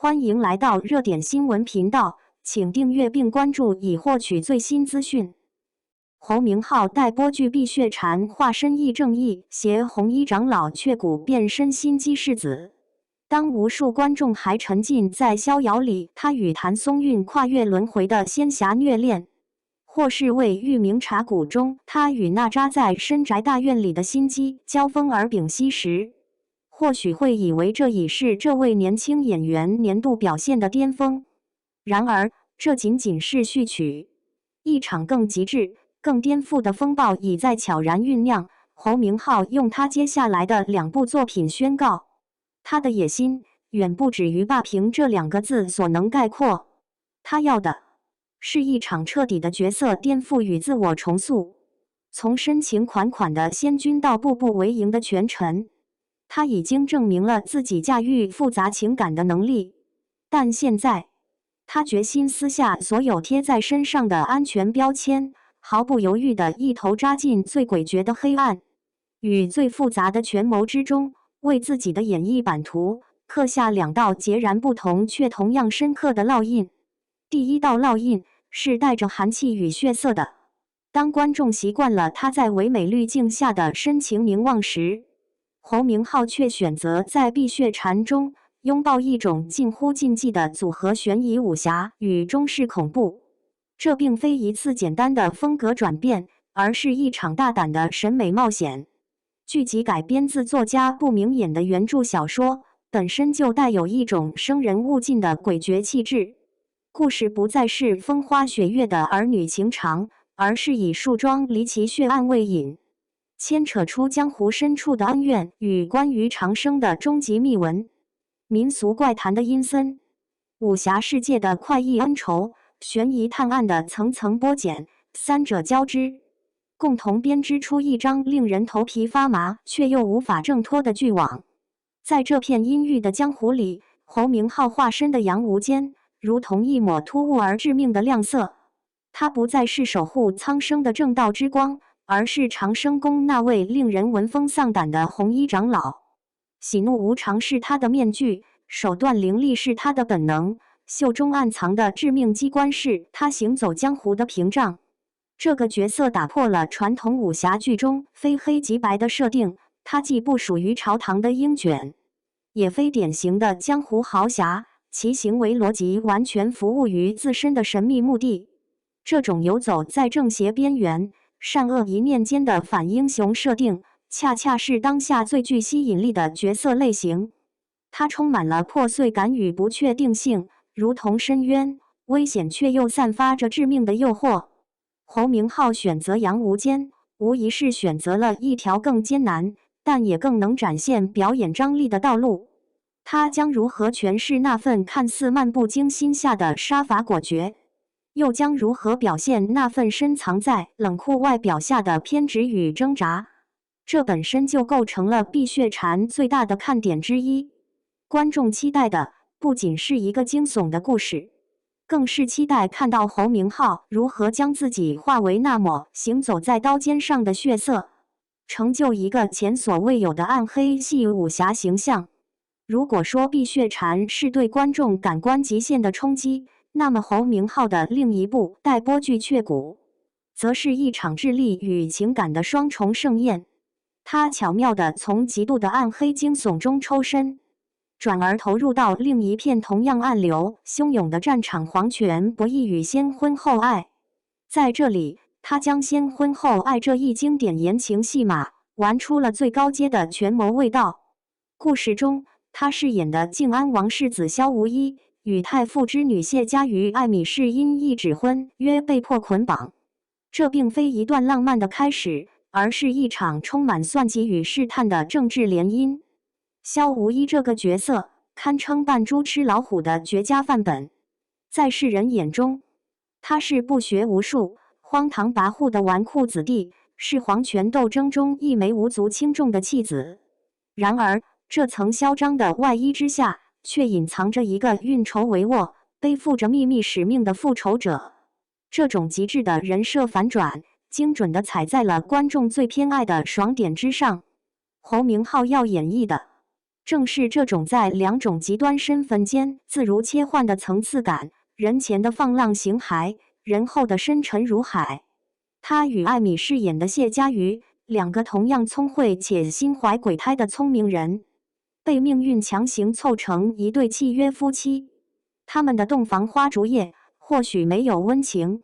欢迎来到热点新闻频道，请订阅并关注以获取最新资讯。侯明昊待播剧《碧血禅》化身义正义邪红衣长老，却蛊变身心机世子。当无数观众还沉浸在逍遥里他与谭松韵跨越轮回的仙侠虐恋，或是为玉茗茶谷中他与那扎在深宅大院里的心机交锋而屏息时，或许会以为这已是这位年轻演员年度表现的巅峰。然而，这仅仅是序曲，一场更极致、更颠覆的风暴已在悄然酝酿。侯明昊用他接下来的2部作品宣告，他的野心远不止于霸屏这2个字所能概括。他要的是一场彻底的角色颠覆与自我重塑，从深情款款的仙君到步步为营的权臣。他已经证明了自己驾驭复杂情感的能力，但现在他决心撕下所有贴在身上的安全标签，毫不犹豫地一头扎进最诡谲的黑暗与最复杂的权谋之中，为自己的演绎版图刻下2道截然不同却同样深刻的烙印。第一道烙印是带着寒气与血色的，当观众习惯了他在唯美滤镜下的深情凝望时，侯明昊却选择在《碧血禅》中拥抱一种近乎禁忌的组合悬疑武侠与中式恐怖。这并非一次简单的风格转变，而是一场大胆的审美冒险。剧集改编自作家不明眼的原著小说，本身就带有一种生人勿近的诡谲气质。故事不再是风花雪月的儿女情长，而是以树桩离奇血案为引，牵扯出江湖深处的恩怨与关于长生的终极秘闻，民俗怪谈的阴森，武侠世界的快意恩仇，悬疑探案的层层剥茧，三者交织，共同编织出一张令人头皮发麻却又无法挣脱的巨网。在这片阴郁的江湖里，侯明昊化身的杨无间如同一抹突兀而致命的亮色。他不再是守护苍生的正道之光，而是长生宫那位令人闻风丧胆的红衣长老。喜怒无常是他的面具，手段凌厉是他的本能，袖中暗藏的致命机关是他行走江湖的屏障。这个角色打破了传统武侠剧中非黑即白的设定，他既不属于朝堂的鹰卷，也非典型的江湖豪侠，其行为逻辑完全服务于自身的神秘目的。这种游走在正邪边缘、善恶一念间的反英雄设定，恰恰是当下最具吸引力的角色类型。它充满了破碎感与不确定性，如同深渊，危险却又散发着致命的诱惑。侯明昊选择杨无间，无疑是选择了一条更艰难，但也更能展现表演张力的道路。他将如何诠释那份看似漫不经心下的杀伐果决，又将如何表现那份深藏在冷酷外表下的偏执与挣扎？这本身就构成了《碧血禅》最大的看点之一。观众期待的不仅是一个惊悚的故事，更是期待看到侯明昊如何将自己化为那抹行走在刀尖上的血色，成就一个前所未有的暗黑系武侠形象。如果说《碧血禅》是对观众感官极限的冲击，那么侯明昊的另一部待播剧《雀谷》则是一场智力与情感的双重盛宴。他巧妙地从极度的暗黑惊悚中抽身，转而投入到另一片同样暗流汹涌的战场——皇权博弈与先婚后爱。在这里，他将先婚后爱这一经典言情戏码玩出了最高阶的权谋味道。故事中，他饰演的靖安王世子萧无一与太傅之女谢家于艾米氏因一纸婚约被迫捆绑。这并非一段浪漫的开始，而是一场充满算计与试探的政治联姻。萧无一这个角色堪称扮猪吃老虎的绝佳范本。在世人眼中，他是不学无术、荒唐跋扈的纨绔子弟，是皇权斗争中一枚无足轻重的弃子。然而，这层嚣张的外衣之下，却隐藏着一个运筹帷幄、背负着秘密使命的复仇者。这种极致的人设反转，精准地踩在了观众最偏爱的爽点之上。侯明昊要演绎的，正是这种在两种极端身份间自如切换的层次感，人前的放浪形骸，人后的深沉如海。他与艾米饰演的谢家瑜，两个同样聪慧且心怀鬼胎的聪明人，被命运强行凑成一对契约夫妻。他们的洞房花烛夜或许没有温情，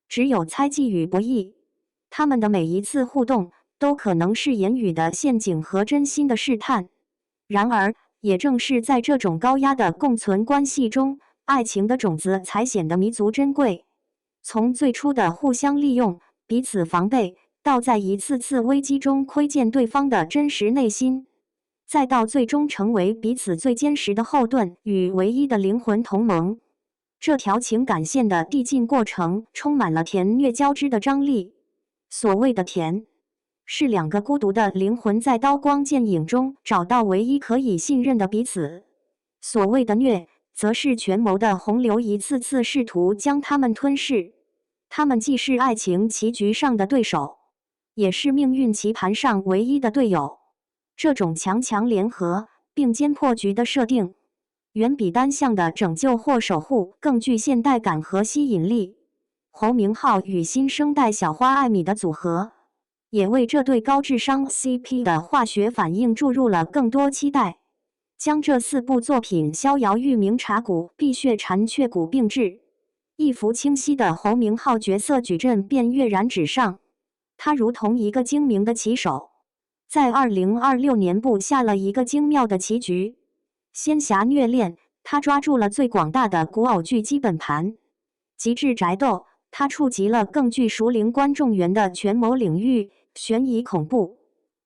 只有猜忌与博弈。他们的每一次互动都可能是言语的陷阱和真心的试探。然而，也正是在这种高压的共存关系中，爱情的种子才显得弥足珍贵。从最初的互相利用、彼此防备，到在一次次危机中窥见对方的真实内心，再到最终成为彼此最坚实的后盾与唯一的灵魂同盟，这条情感线的递进过程充满了甜虐交织的张力。所谓的甜，是两个孤独的灵魂在刀光剑影中找到唯一可以信任的彼此；所谓的虐，则是权谋的洪流一次次试图将他们吞噬。他们既是爱情棋局上的对手，也是命运棋盘上唯一的队友。这种强强联合、并肩破局的设定，远比单向的拯救或守护更具现代感和吸引力。侯明昊与新生代小花艾米的组合，也为这对高智商 CP 的化学反应注入了更多期待。将这4部作品逍遥域名茶谷、碧血蝉雀谷并置，一幅清晰的侯明昊角色矩阵便跃然纸上。他如同一个精明的棋手，在2026年布下了一个精妙的棋局。仙侠虐恋，他抓住了最广大的古偶剧基本盘；极致宅斗，他触及了更具熟龄观众缘的权谋领域；悬疑恐怖，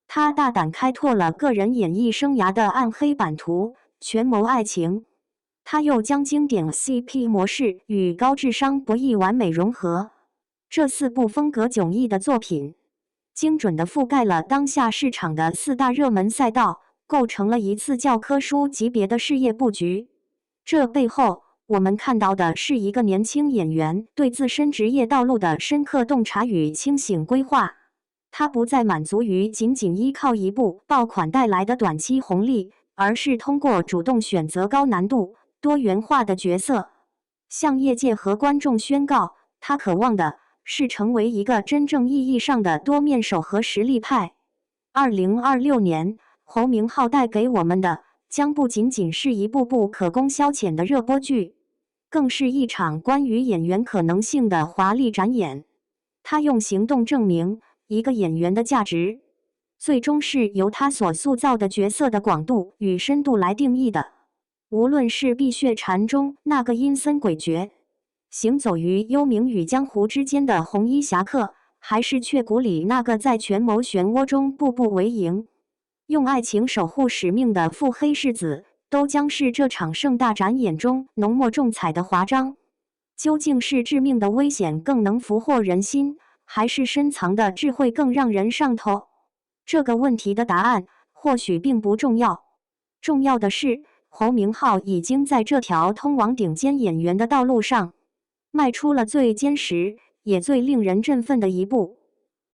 他大胆开拓了个人演艺生涯的暗黑版图；权谋爱情，他又将经典 CP 模式与高智商博弈完美融合。这4部风格迥异的作品，精准地覆盖了当下市场的4大热门赛道，构成了一次教科书级别的事业布局。这背后，我们看到的是一个年轻演员对自身职业道路的深刻洞察与清醒规划。他不再满足于仅仅依靠一部爆款带来的短期红利，而是通过主动选择高难度、多元化的角色，向业界和观众宣告，他渴望的是成为一个真正意义上的多面手和实力派。2026年，侯明昊带给我们的将不仅仅是一部部可供消遣的热播剧，更是一场关于演员可能性的华丽展演。他用行动证明，一个演员的价值，最终是由他所塑造的角色的广度与深度来定义的。无论是《碧血蝉》中那个阴森诡谲，行走于幽冥与江湖之间的红衣侠客，还是《雀谷》里那个在权谋漩涡中步步为营，用爱情守护使命的腹黑世子，都将是这场盛大展演中浓墨重彩的华章。究竟是致命的危险更能俘获人心，还是深藏的智慧更让人上头？这个问题的答案或许并不重要，重要的是，侯明昊已经在这条通往顶尖演员的道路上，迈出了最坚实也最令人振奋的一步。